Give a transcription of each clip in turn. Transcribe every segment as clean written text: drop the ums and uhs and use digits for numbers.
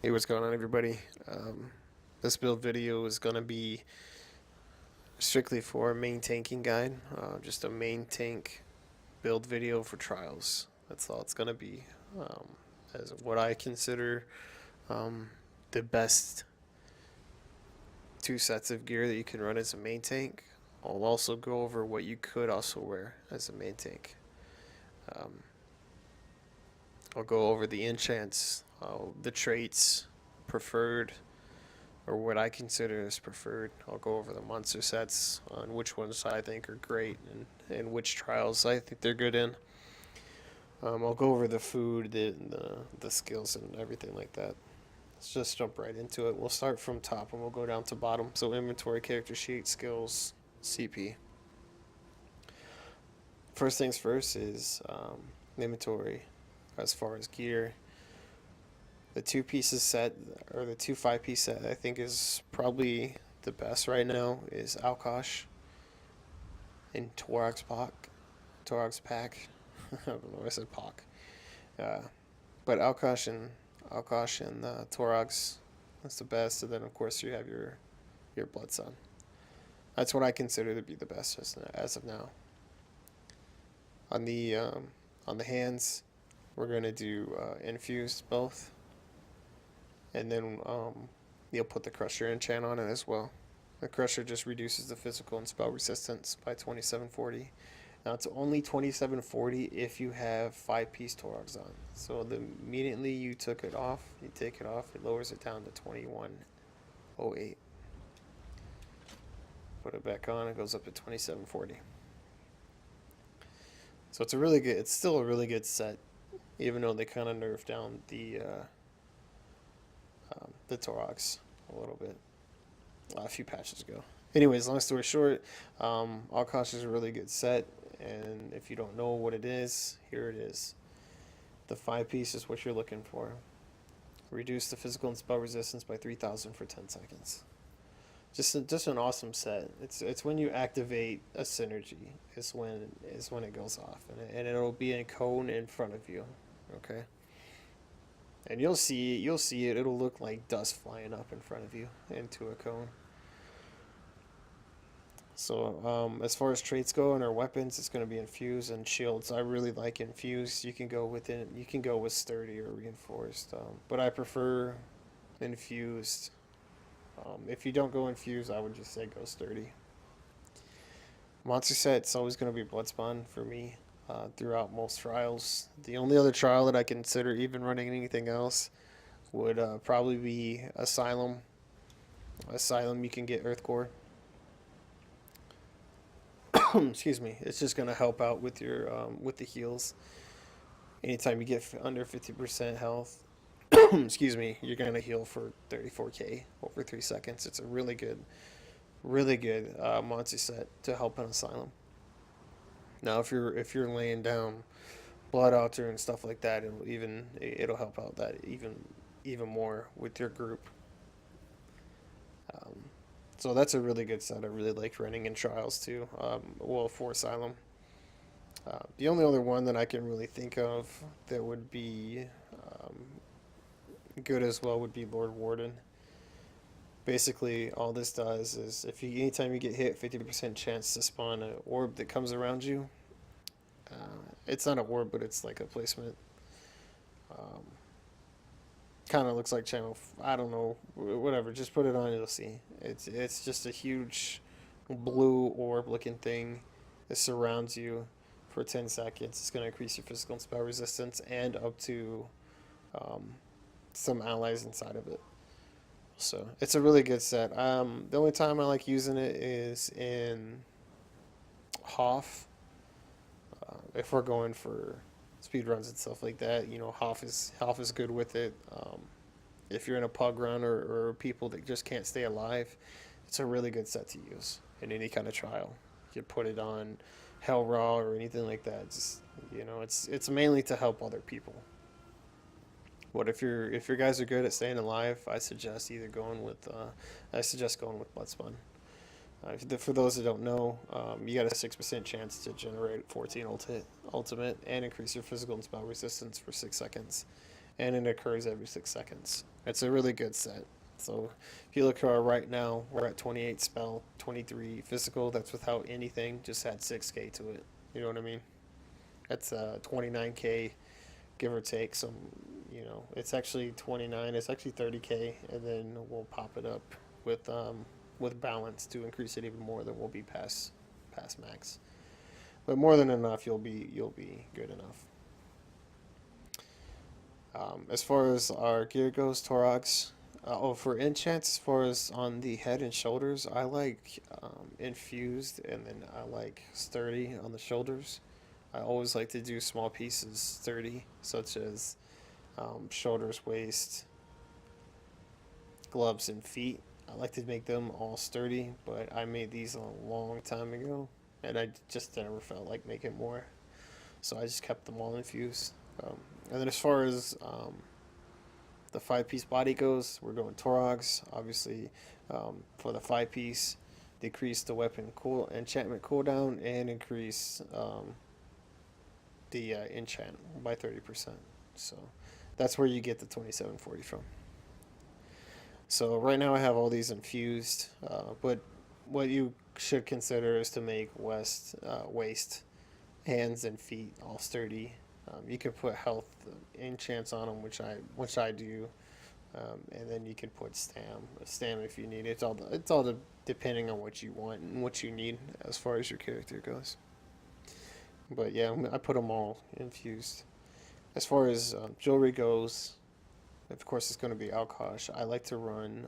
Hey, what's going on, everybody? This build video is going to be strictly for a main tanking guide, just a main tank build video for trials. That's all it's going to be. Um, as what I consider um, the best two sets of gear that you can run as a main tank. I'll also go over what you could also wear as a main tank. Um, I'll go over the enchants, the traits, preferred, or what I consider as preferred. I'll go over the monster sets on which ones I think are great and which trials I think they're good in. I'll go over the food, the skills, and everything like that. Let's just jump right into it. We'll start from top and we'll go down to bottom. So inventory, character sheet, skills, CP. First things first is inventory as far as gear. The two pieces set, or the two 5-piece set, I think is probably the best right now is Alkosh and Torag's pack. I don't know. I said Pac. Uh, but Alkosh and Torag's, that's the best. And then of course you have your Blood Sun. That's what I consider to be the best as of now. On the hands, we're gonna do infused both, and then you'll put the Crusher enchant on it as well. The Crusher just reduces the physical and spell resistance by 2740. Now it's only 2740 if you have 5-piece Torogs on. So immediately you took it off, you take it off, it lowers it down to 2108. Put it back on, it goes up to 2740. So it's still a really good set, even though they kind of nerfed down the Torogs a little bit a few patches ago. Anyways, long story short, Alkosh is a really good set, and if you don't know what it is, here it is. The 5-piece is what you're looking for. Reduce the physical and spell resistance by 3,000 for 10 seconds. Just an awesome set. It's when you activate a synergy is when it goes off, and it'll be in cone in front of you. Okay. And you'll see it. It'll look like dust flying up in front of you into a cone. So as far as traits go and our weapons, it's going to be infused and shields. I really like infused. You can go with it. You can go with sturdy or reinforced, but I prefer infused. If you don't go infused, I would just say go sturdy. Monster set, it's always going to be Bloodspawn for me throughout most trials. The only other trial that I consider even running anything else would probably be Asylum. Asylum, you can get Earthcore. Excuse me. It's just gonna help out with your with the heals. Anytime you get under 50% health, excuse me, you're gonna heal for 34k over 3 seconds. It's a really good monster set to help an Asylum. Now, if you're laying down Blood Altar and stuff like that, it'll help out that even more with your group. Um, so that's a really good set. I really like running in trials too. Well, for Asylum. The only other one that I can really think of that would be good as well would be Lord Warden. Basically, all this does is anytime you get hit, 50% chance to spawn an orb that comes around you. It's not an orb, but it's like a placement. Um, Kind of looks like channel. I don't know, whatever. Just put it on, you'll see. It's just a huge blue orb looking thing that surrounds you for 10 seconds. It's going to increase your physical and spell resistance and up to um, some allies inside of it. So it's a really good set. The only time I like using it is in Hoff. If we're going for speed runs and stuff like that, Hoff is good with it. If you're in a pug run or people that just can't stay alive, it's a really good set to use in any kind of trial. You could put it on Hell Raw or anything like that. It's mainly to help other people. But if your guys are good at staying alive, I suggest going with Bloodspun. For those that don't know, you got a 6% chance to generate 14 ultimate and increase your physical and spell resistance for 6 seconds. and it occurs every 6 seconds. It's a really good set. So if you look at our right now, we're at 28 spell, 23 physical. That's without anything. Just add 6K to it. You know what I mean? That's 29K, give or take. Some, it's actually 29. It's actually 30K, and then we'll pop it up with balance to increase it even more. Than we'll be past max. But more than enough, you'll be good enough. As far as our gear goes, Torox. For enchants, as far as on the head and shoulders, I like infused, and then I like sturdy on the shoulders. I always like to do small pieces sturdy, such as shoulders, waist, gloves, and feet. I like to make them all sturdy, but I made these a long time ago, and I just never felt like making more, so I just kept them all infused. And then as far as the 5 piece body goes, we're going Torogs. Obviously, for the 5 piece, decrease the weapon enchantment cooldown and increase the enchant by 30%. So that's where you get the 2740 from. So right now I have all these infused, but what you should consider is to make waist, hands, and feet all sturdy. You can put health enchants on them, which I do, and then you can put stam if you need it. It's all depending on what you want and what you need as far as your character goes. But yeah, I put them all infused. As far as jewelry goes, of course it's going to be Alkosh. I like to run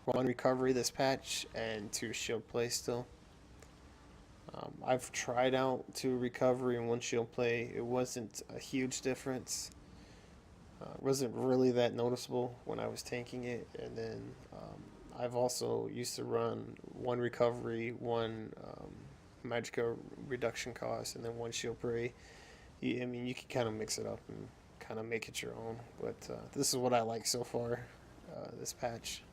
one recovery this patch and 2 shield play still. I've tried out 2 recovery and 1 shield play. It wasn't a huge difference. It wasn't really that noticeable when I was tanking it. And then I've also used to run 1 recovery, 1 magicka reduction cost, and then 1 shield play. I mean, you can kind of mix it up and kind of make it your own. But this is what I like so far, this patch.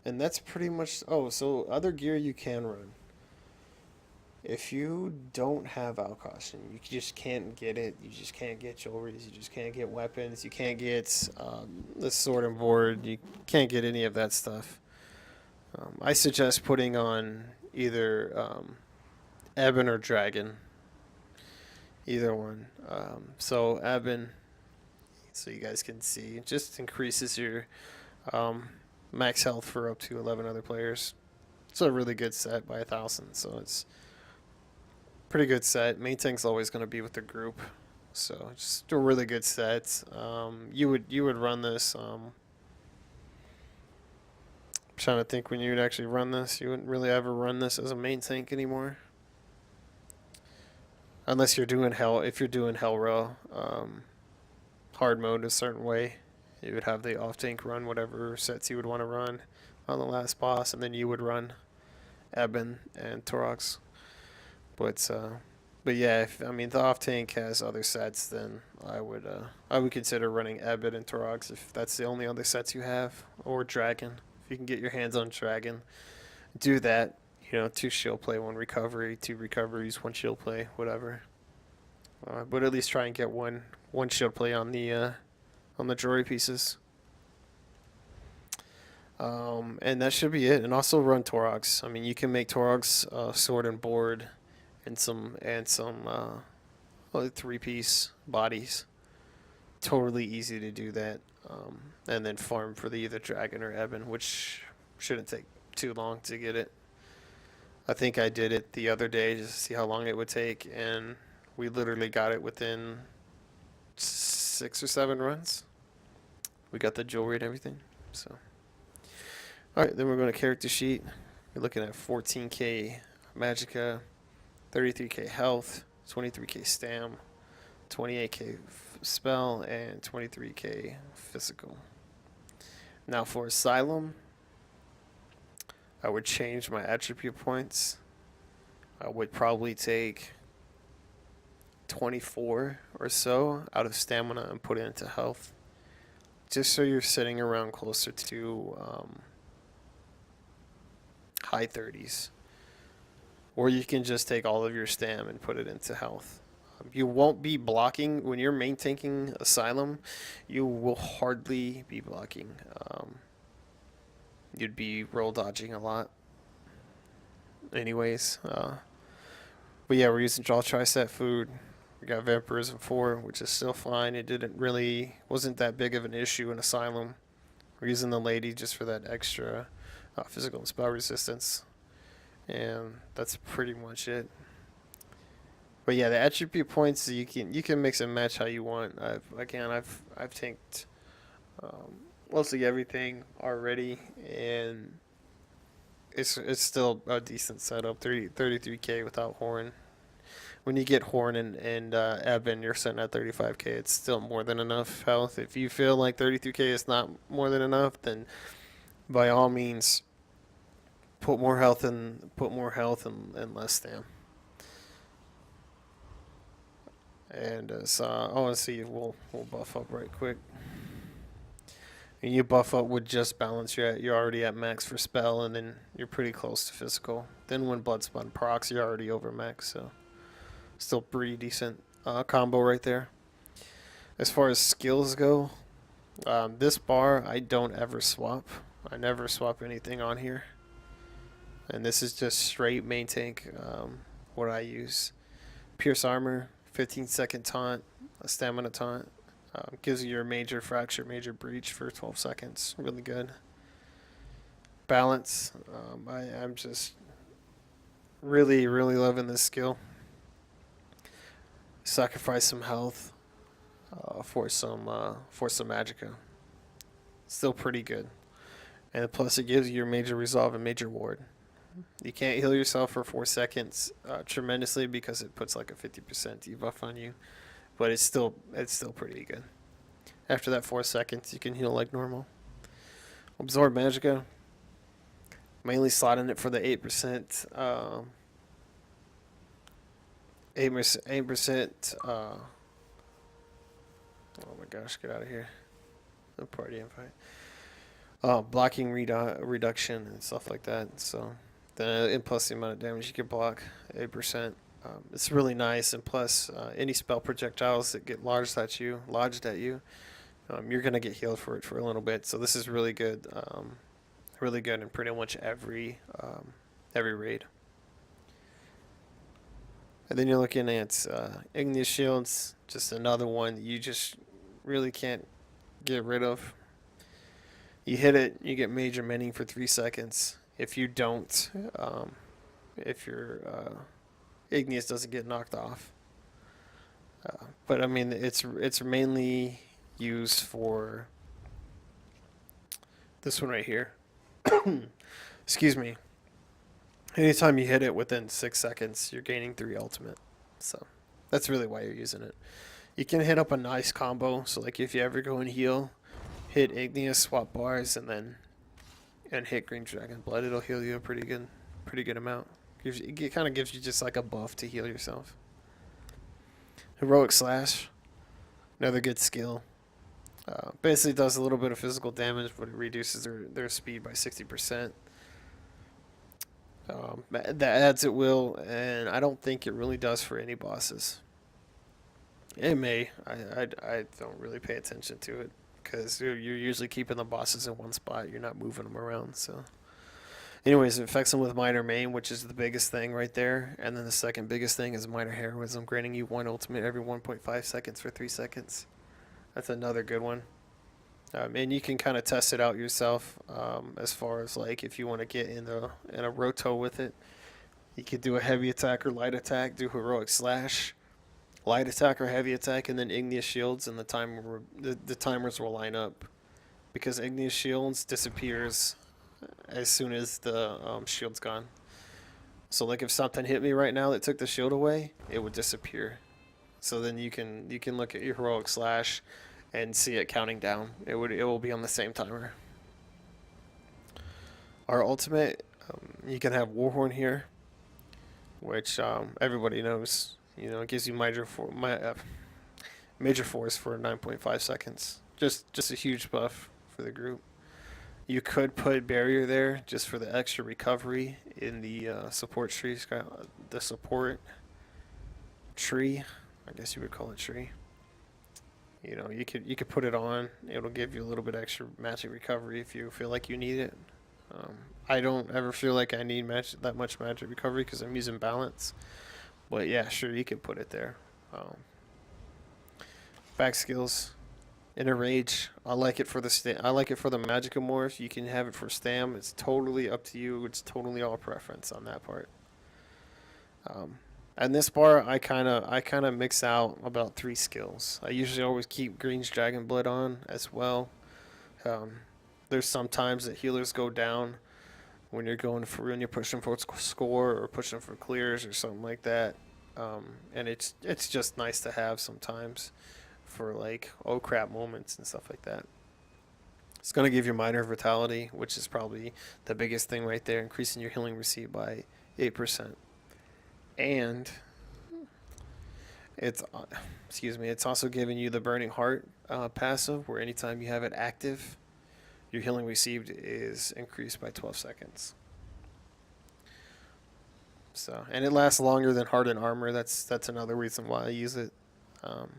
And that's pretty much. Oh, so other gear you can run. If you don't have Alkosh and you just can't get it, you just can't get jewelries, you just can't get weapons, you can't get the sword and board, you can't get any of that stuff. I suggest putting on either Ebon or Dragon, either one. So Ebon, so you guys can see, just increases your max health for up to 11 other players. It's a really good set by 1,000, so it's pretty good set. Main tank's always going to be with the group, so just a really good set. You would run this. I'm trying to think when you would actually run this. You wouldn't really ever run this as a main tank anymore, unless you're doing hell. If you're doing hell row, hard mode a certain way, you would have the off tank run whatever sets you would want to run on the last boss, and then you would run Ebon and Torox. But yeah, I mean the off tank has other sets, then I would consider running Ebon and Torox if that's the only other sets you have, or Dragon. If you can get your hands on Dragon, do that. 2 shield play, 1 recovery, 2 recoveries, 1 shield play, whatever. But at least try and get one shield play on the jewelry pieces. And that should be it. And also run Torox. I mean, you can make Torox sword and board and some 3-piece bodies. Totally easy to do that. And then farm for the either Dragon or Ebon, which shouldn't take too long to get it. I think I did it the other day just to see how long it would take, and we literally got it within 6 or 7 runs. We got the jewelry and everything. So, all right, then we're going to character sheet. We're looking at 14K magicka, 33K health, 23K stam, 28K spell, and 23K physical. Now for Asylum, I would change my attribute points. I would probably take 24 or so out of stamina and put it into health, just so you're sitting around closer to high 30s. Or you can just take all of your stam and put it into health. You won't be blocking when you're main tanking Asylum. You will hardly be blocking. You'd be roll dodging a lot, anyways. But yeah, we're using Jaw Triset food. We got Vampirism 4, which is still fine. It wasn't that big of an issue in Asylum. We're using the Lady just for that extra physical and spell resistance, and that's pretty much it. But yeah, the attribute points you can mix and match how you want. I've tanked um, mostly everything already, and it's still a decent setup. 33k without Horn. When you get Horn and Eben, you're sitting at 35k. It's still more than enough health. If you feel like 33k is not more than enough, then by all means put more health and less stam. And so I want to see if we'll buff up right quick. And you buff up with just balance. You're already at max for spell, and then you're pretty close to physical. Then when Bloodspun procs, you're already over max. So still pretty decent combo right there. As far as skills go, this bar I don't ever swap. I never swap anything on here. And this is just straight main tank. What I use: Pierce Armor, 15-second taunt, a stamina taunt. Gives you your major fracture, major breach for 12 seconds. Really good. Balance. I'm just really, really loving this skill. Sacrifice some health for some magicka. Still pretty good. And plus, it gives you your major resolve and major ward. You can't heal yourself for 4 seconds tremendously because it puts like a 50% debuff on you, but it's still pretty good. After that 4 seconds, you can heal like normal. Absorb Magicka. Mainly slotting it for the 8%. 8%. Oh my gosh, get out of here. No party invite. Blocking reduction and stuff like that. So, and plus the amount of damage you can block, 8%. It's really nice, and plus any spell projectiles that get lodged at you, you're gonna get healed for it for a little bit. So this is really good, in pretty much every raid. And then you're looking at Igneous Shields, just another one that you just really can't get rid of. You hit it, you get major mending for 3 seconds. If you don't, if your Igneous doesn't get knocked off. But I mean, it's mainly used for this one right here. Excuse me. Anytime you hit it within 6 seconds, you're gaining 3 ultimate. So that's really why you're using it. You can hit up a nice combo. So like if you ever go and heal, hit Igneous, swap bars, and hit Green Dragon Blood. It'll heal you a pretty good amount. It kind of gives you just like a buff to heal yourself. Heroic Slash, another good skill. Basically does a little bit of physical damage, but it reduces their speed by 60%. That adds at will, and I don't think it really does for any bosses. It may. I don't really pay attention to it because you're usually keeping the bosses in one spot. You're not moving them around. So, anyways, it affects them with minor main, which is the biggest thing right there. And then the second biggest thing is minor heroism, granting you 1 ultimate every 1.5 seconds for 3 seconds. That's another good one. And you can kind of test it out yourself as far as like if you want to get in a roto with it. You could do a heavy attack or light attack, do heroic slash, light attack or heavy attack, and then igneous shields, and the timers will line up because igneous shields disappears as soon as the shield's gone. So like if something hit me right now that took the shield away, it would disappear. So then you can look at your heroic slash and see it counting down. It will be on the same timer. Our ultimate, you can have Warhorn here, which everybody knows. You know, it gives you major force for 9.5 seconds. Just a huge buff for the group. You could put barrier there just for the extra recovery in the support tree. The support tree. I guess you would call it tree. You know, you could put it on. It'll give you a little bit extra magic recovery if you feel like you need it. Um, I don't ever feel like I need that much magic recovery because I'm using balance. But yeah, sure, you could put it there. Um, back skills, inner rage. I like it for I like it for the magical morph. You can have it for stam. It's totally up to you. It's totally all preference on that part. Um, and this bar, I kind of mix out about 3 skills. I usually always keep Green's Dragon Blood on as well. Um, there's sometimes that healers go down when you're pushing for score or pushing for clears or something like that. And it's just nice to have sometimes for like oh crap moments and stuff like that. It's gonna give you minor vitality, which is probably the biggest thing right there, increasing your healing receipt by 8%. And it's excuse me, it's also giving you the Burning Heart passive, where anytime you have it active, your healing received is increased by 12 seconds. So, and it lasts longer than Hardened Armor. That's another reason why I use it. Um,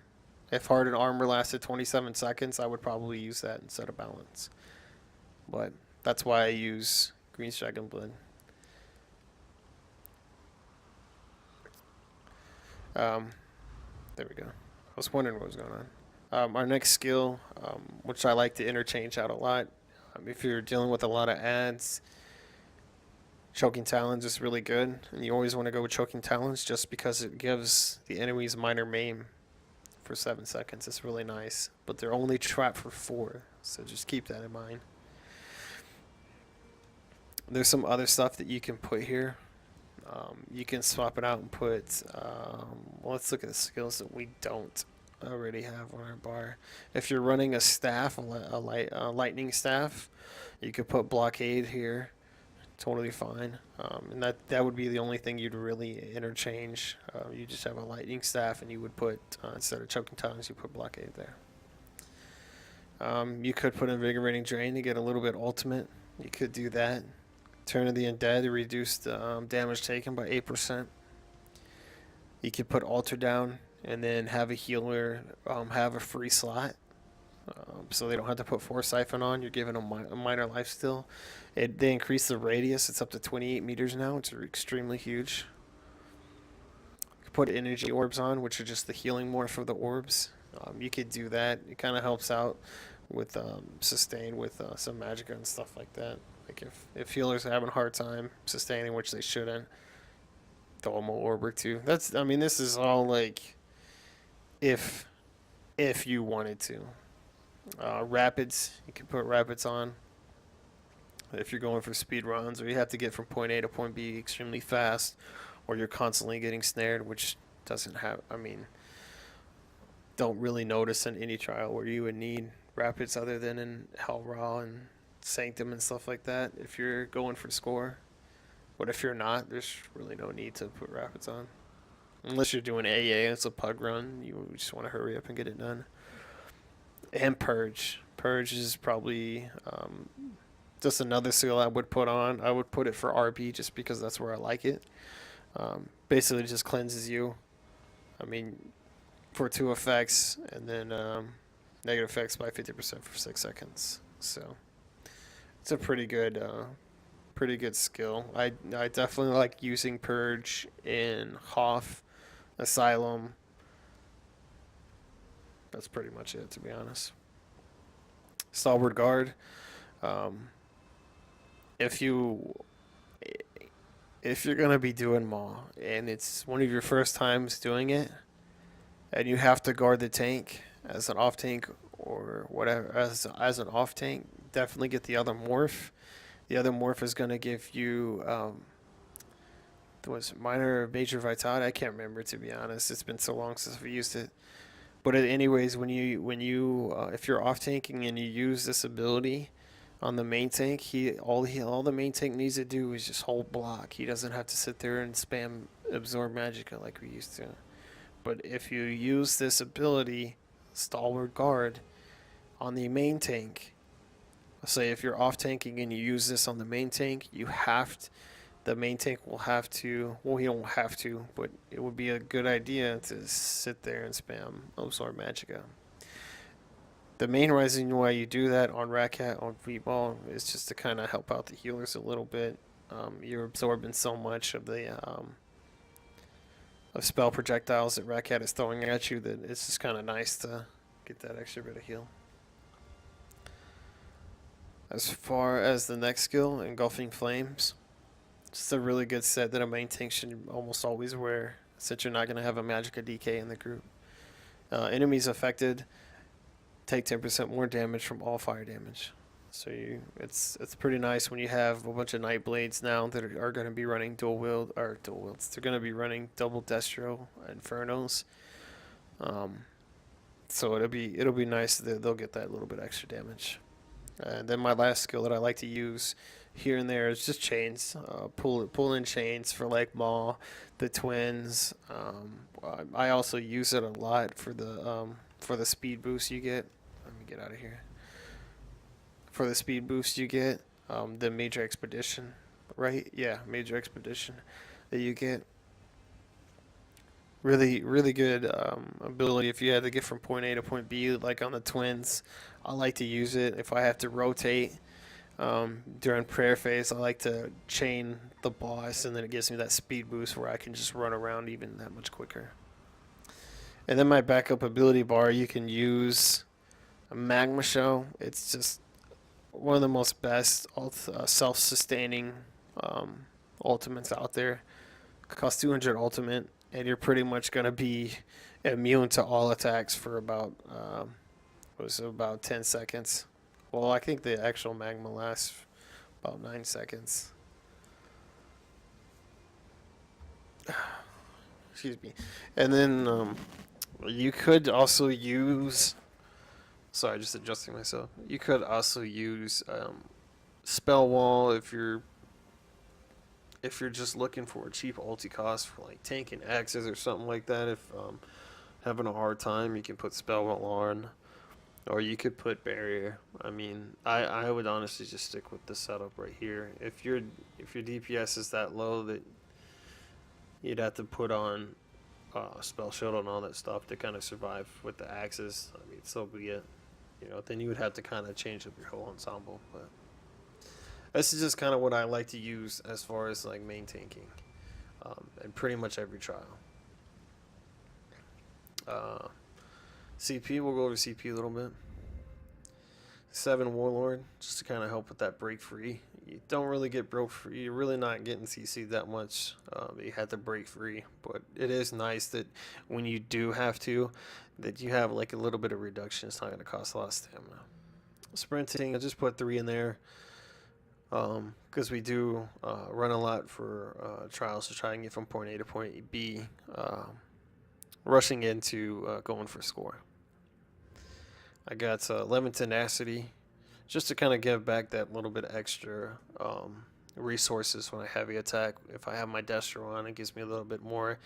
if Hardened Armor lasted 27 seconds, I would probably use that instead of Balance. But that's why I use Green Dragon Blood. There we go. I was wondering what was going on. Our next skill, which I like to interchange out a lot, if you're dealing with a lot of ads, Choking Talons is really good, and you always want to go with Choking Talons just because it gives the enemies minor maim for 7 seconds. It's really nice, but they're only trapped for 4, so just keep that in mind. There's some other stuff that you can put here. You can swap it out and put. Well, let's look at the skills that we don't already have on our bar. If you're running a staff, a lightning staff, you could put Blockade here. Totally fine. And that would be the only thing you'd really interchange. You just have a lightning staff, and you would put instead of Choking Tongues, you put Blockade there. You could put Invigorating Drain to get a little bit ultimate. You could do that. Turn of the Undead to reduce the damage taken by 8%. You could put Altar down and then have a healer have a free slot. So they don't have to put Force Siphon on. You're giving them a minor life steal. They increase the radius. It's up to 28 meters now. It's extremely huge. You could put Energy Orbs on, which are just the healing morph for the orbs. You could do that. It kind of helps out with sustain with some Magicka and stuff like that. Like if healers are having a hard time sustaining, which they shouldn't, throw them an orb or two. This is all like if you wanted to. Rapids, you can put rapids on if you're going for speed runs or you have to get from point A to point B extremely fast, or you're constantly getting snared, which doesn't have. Don't really notice in any trial where you would need rapids other than in Hell Raw and Sanctum and stuff like that if you're going for score. But if you're not, there's really no need to put rapids on. Unless you're doing AA, it's a pug run. You just want to hurry up and get it done. And Purge. Purge is probably just another skill I would put on. I would put it for RB just because that's where I like it. Basically just cleanses you. For 2 effects, and then negative effects by 50% for 6 seconds. So it's a pretty good skill. I definitely like using Purge in Hoth, Asylum. That's pretty much it, to be honest. Stalwart Guard. If you're gonna be doing Maw and it's one of your first times doing it, and you have to guard the tank as an off tank or whatever as an off tank, definitely get the other morph. The other morph is gonna give you was minor or major vitality. I can't remember, to be honest. It's been so long since we used it. But anyways, when you if you're off tanking and you use this ability on the main tank, all the main tank needs to do is just hold block. He doesn't have to sit there and spam absorb magicka like we used to. But if you use this ability, Stalwart Guard, on the main tank, say if you're off tanking and you use this on the main tank, the main tank will have to, well, he don't have to, but it would be a good idea to sit there and spam Absorb Magicka. The main reason why you do that on Ratcat, on V-Ball, is just to kind of help out the healers a little bit. You're absorbing so much of the of spell projectiles that Ratcat is throwing at you that it's just kind of nice to get that extra bit of heal. As far as the next skill, Engulfing Flames, it's a really good set that a main tank should almost always wear, since you're not going to have a Magicka DK in the group. Enemies affected take 10% more damage from all fire damage. So it's pretty nice when you have a bunch of Night Blades now that are going to be running dual wields. They're going to be running double Destro Infernos. So it'll be nice that they'll get that little bit extra damage. And then my last skill that I like to use here and there is just chains. Pull in chains for like Maw, the twins. I also use it a lot for the speed boost you get. Let me get out of here. For the speed boost you get, the Major Expedition, right? Yeah, Major Expedition that you get. Really, really good ability if you had to get from point A to point B, like on the twins. I like to use it if I have to rotate during prayer phase. I like to chain the boss, and then it gives me that speed boost where I can just run around even that much quicker. And then my backup ability bar, you can use a Magma Show. It's just one of the most best self-sustaining ultimates out there. Costs 200 ultimate, and you're pretty much going to be immune to all attacks for about about 10 seconds. Well, I think the actual magma lasts about 9 seconds. Excuse me. And then you could also use, sorry, just adjusting myself. You could also use Spell Wall if you're just looking for a cheap ulti cost for like tanking axes or something like that. If having a hard time, you can put Spell Wall on, or you could put Barrier. I mean, I would honestly just stick with the setup right here. If your DPS is that low that you'd have to put on Spell Shield and all that stuff to kind of survive with the axes, I mean, so be it. You know, then you would have to kind of change up your whole ensemble. But this is just kind of what I like to use as far as like main tanking, in pretty much every trial. CP, we'll go over CP a little bit. 7 Warlord, just to kind of help with that break free. You don't really get broke free. You're really not getting CC that much. You had to break free, but it is nice that when you do have to, that you have like a little bit of reduction. It's not going to cost a lot of stamina. Sprinting, I just put 3 in there because we do run a lot for trials to try and get from point A to point B, rushing into going for score. I got 11 Tenacity, just to kind of give back that little bit extra resources when I heavy attack. If I have my Destro on, it gives me a little bit more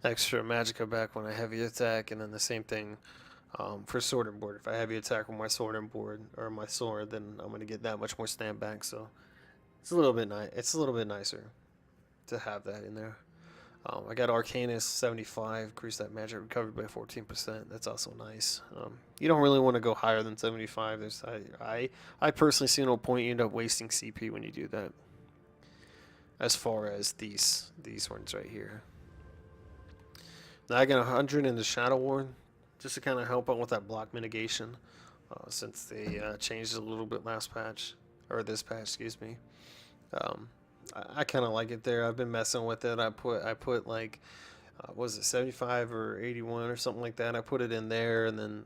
extra Magicka back when I heavy attack, and then the same thing for Sword and Board. If I heavy attack with my Sword and Board or my sword, then I'm going to get that much more stamp back. So it's a little bit It's a little bit nicer to have that in there. I got Arcanist 75, increase that magic recovery by 14%. That's also nice. You don't really want to go higher than 75. I personally see no point. You end up wasting CP when you do that. As far as these ones right here. Now I got 100 in the Shadow Ward, just to kind of help out with that block mitigation, since they changed it a little bit last patch, or this patch, excuse me. I kind of like it there. I've been messing with it. I put like, was it 75 or 81 or something like that? I put it in there, and then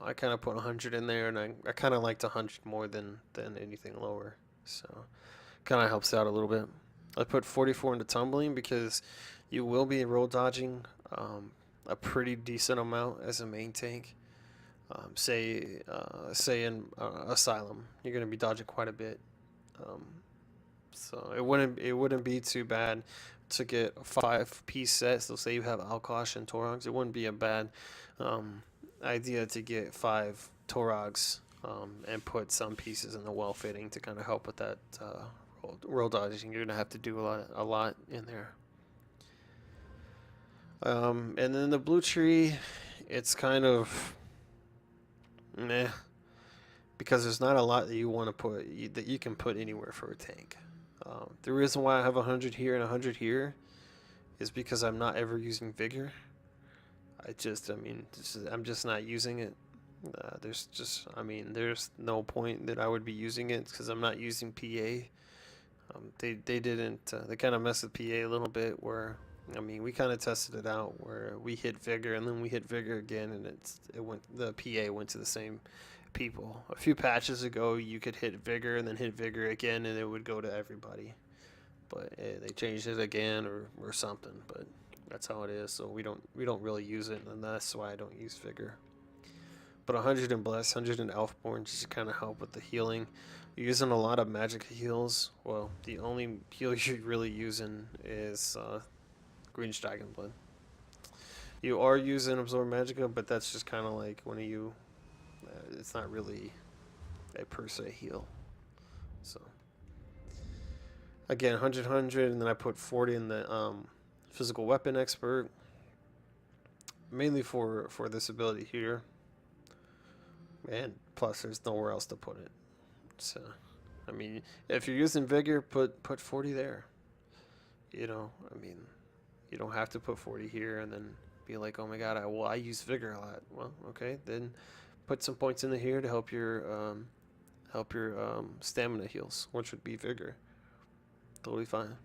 I kind of put 100 in there, and I kind of liked 100 more than anything lower. So kind of helps out a little bit. I put 44 into Tumbling because you will be roll dodging a pretty decent amount as a main tank. Say in Asylum, you're going to be dodging quite a bit. So it wouldn't be too bad to get a 5-piece set. So say you have Alkosh and Torogs, it wouldn't be a bad idea to get 5 Torogs and put some pieces in the well fitting to kind of help with that roll dodging. You're gonna have to do a lot in there. And then the blue tree, it's kind of meh because there's not a lot that you want to put that you can put anywhere for a tank. The reason why I have 100 here and 100 here is because I'm not ever using vigor. I mean, I'm just not using it. There's no point that I would be using it because I'm not using PA. They didn't. They kind of messed with PA a little bit. Where I mean, we kind of tested it out where we hit vigor and then we hit vigor again, and the PA went to the same people. A few patches ago, you could hit vigor and then hit vigor again, and it would go to everybody. But they changed it again or something. But that's how it is. So we don't really use it, and that's why I don't use vigor. But 100 in Bless, 100 in Elfborn just to kind of help with the healing. You're using a lot of magic heals. Well, the only heal you're really using is Green Dragon Blood. You are using Absorb Magicka, but that's just kind of like when you... it's not really a per se heal. So, again, 100, 100, and then I put 40 in the Physical Weapon Expert. Mainly for this ability here. And plus, there's nowhere else to put it. So, I mean, if you're using Vigor, put 40 there. You know, I mean, you don't have to put 40 here and then be like, oh my god, I use Vigor a lot. Well, okay, then put some points in here to help your stamina heals, which would be Vigor. Totally fine.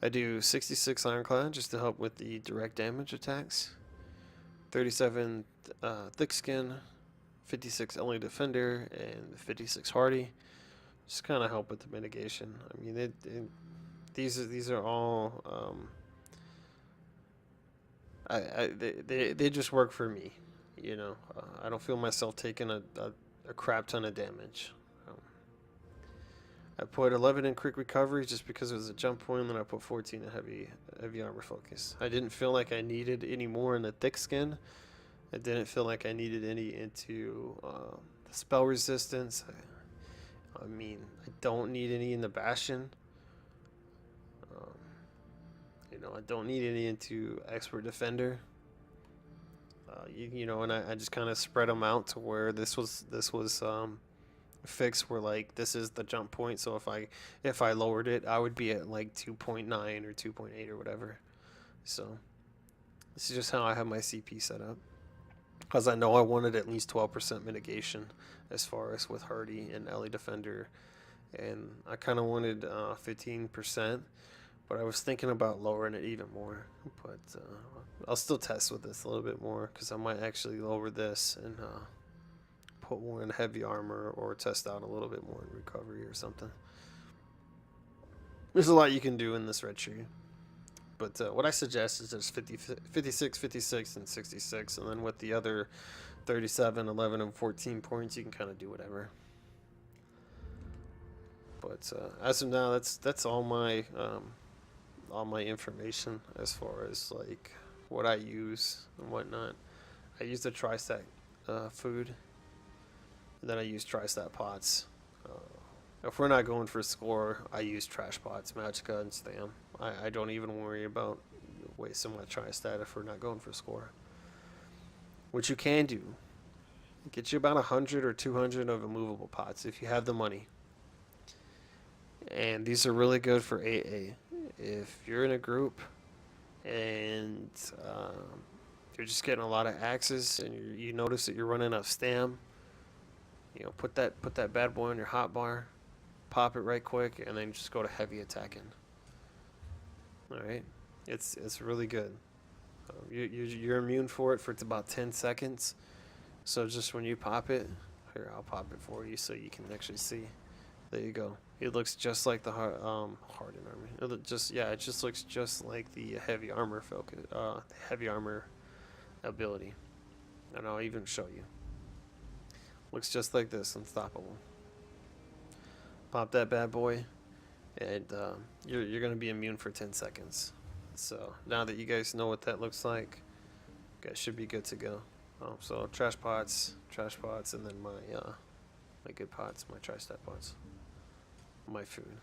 I do 66 Ironclad just to help with the direct damage attacks. 37 Thick Skin, 56 Only Defender, and 56 Hardy. Just kind of help with the mitigation. I mean, these are all they just work for me. You know, I don't feel myself taking a crap ton of damage. I put 11 in Quick Recovery just because it was a jump point, and then I put 14 in Heavy Armor Focus. I didn't feel like I needed any more in the Thick Skin. I didn't feel like I needed any into Spell Resistance. I mean, I don't need any in the Bastion. You know, I don't need any into Expert Defender. You know, and I just kind of spread them out to where this was fixed where like this is the jump point, so if I lowered it, I would be at like 2.9 or 2.8 or whatever. So this is just how I have my CP set up, because I know I wanted at least 12% mitigation as far as with Hardy and Ellie Defender, and I kind of wanted 15%, but I was thinking about lowering it even more. But I'll still test with this a little bit more, because I might actually lower this and put more in heavy armor, or test out a little bit more in recovery or something. There's a lot you can do in this red tree, but what I suggest is just 56, 56, and 66, and then with the other 37, 11, and 14 points, you can kind of do whatever. But as of now, that's all my information as far as like what I use and whatnot. I use the tri-stack food. And then I use tri-stat pots. If we're not going for score, I use trash pots, Magicka, and Stam. I don't even worry about wasting my tri-stat if we're not going for score. What you can do, get you about 100 or 200 of immovable pots if you have the money. And these are really good for AA. If you're in a group and you're just getting a lot of axes and you notice that you're running out of Stam, you know, put that bad boy on your hotbar, pop it right quick, and then just go to heavy attacking. All right, it's really good. You're immune for it for about 10 seconds. So just when you pop it, here I'll pop it for you so you can actually see. There you go. It looks just like the hardened armor. It just looks just like the heavy armor focus, heavy armor ability, and I'll even show you. Looks just like this, unstoppable. Pop that bad boy, and you're gonna be immune for 10 seconds. So now that you guys know what that looks like, you guys should be good to go. So trash pots, and then my good pots, my tri-stat pots. my food.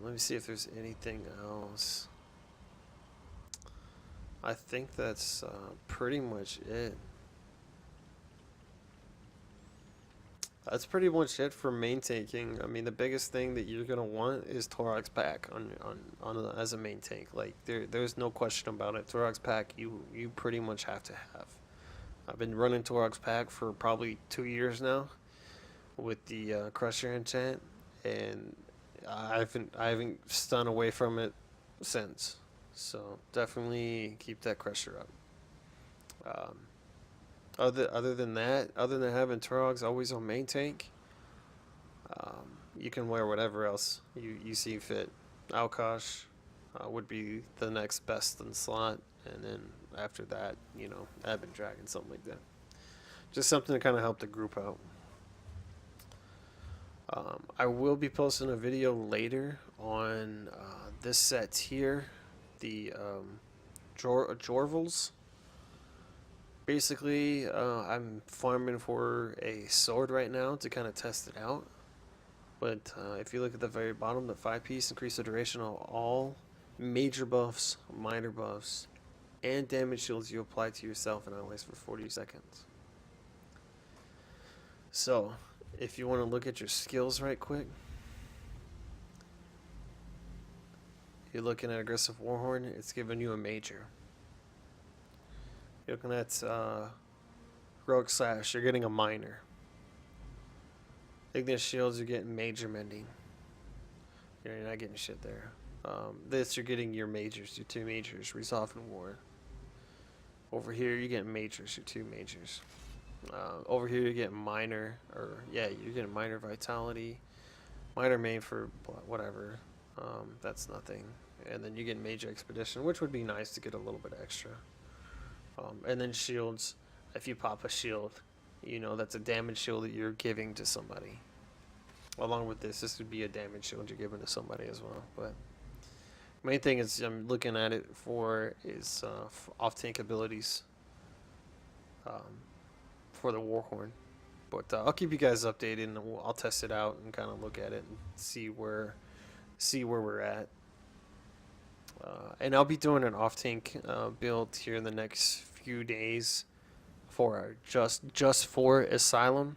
Let me see if there's anything else. I think that's pretty much it. That's pretty much it for main tanking. I mean, the biggest thing that you're gonna want is Torag's pack as a main tank. Like there's no question about it. Torag's pack you pretty much have to have. I've been running Torag's pack for probably 2 years now, with the Crusher enchant, and I haven't stun away from it since. So definitely keep that Crusher up. Um, other than that, other than having Turog's always on main tank, you can wear whatever else you see fit. Alkosh would be the next best in slot, and then after that, Admin Dragon, something like that. Just something to kind of help the group out. I will be posting a video later on this set here, the Jorvals. Basically, I'm farming for a sword right now to kind of test it out. But if you look at the very bottom, the 5-piece increase the duration of all major buffs, minor buffs, and damage shields you apply to yourself and allies for 40 seconds. So, if you want to look at your skills right quick, you're looking at Aggressive Warhorn, it's giving you a major. You're looking at Rogue Slash, you're getting a minor. Ignis Shields, you're getting major mending. You're not getting shit there. This, you're getting your majors, your 2 majors, Resolve and War. Over here, you're getting majors, your 2 majors. Over here, you're getting minor, you're getting minor vitality, minor main for whatever. That's nothing. And then you get major expedition, which would be nice to get a little bit extra. And then shields, if you pop a shield, that's a damage shield that you're giving to somebody. Along with this would be a damage shield you're giving to somebody as well. But main thing is I'm looking at it for is off-tank abilities for the Warhorn. But I'll keep you guys updated, and I'll test it out and kind of look at it and see where we're at. And I'll be doing an off-tank build here in the next few days for just for Asylum.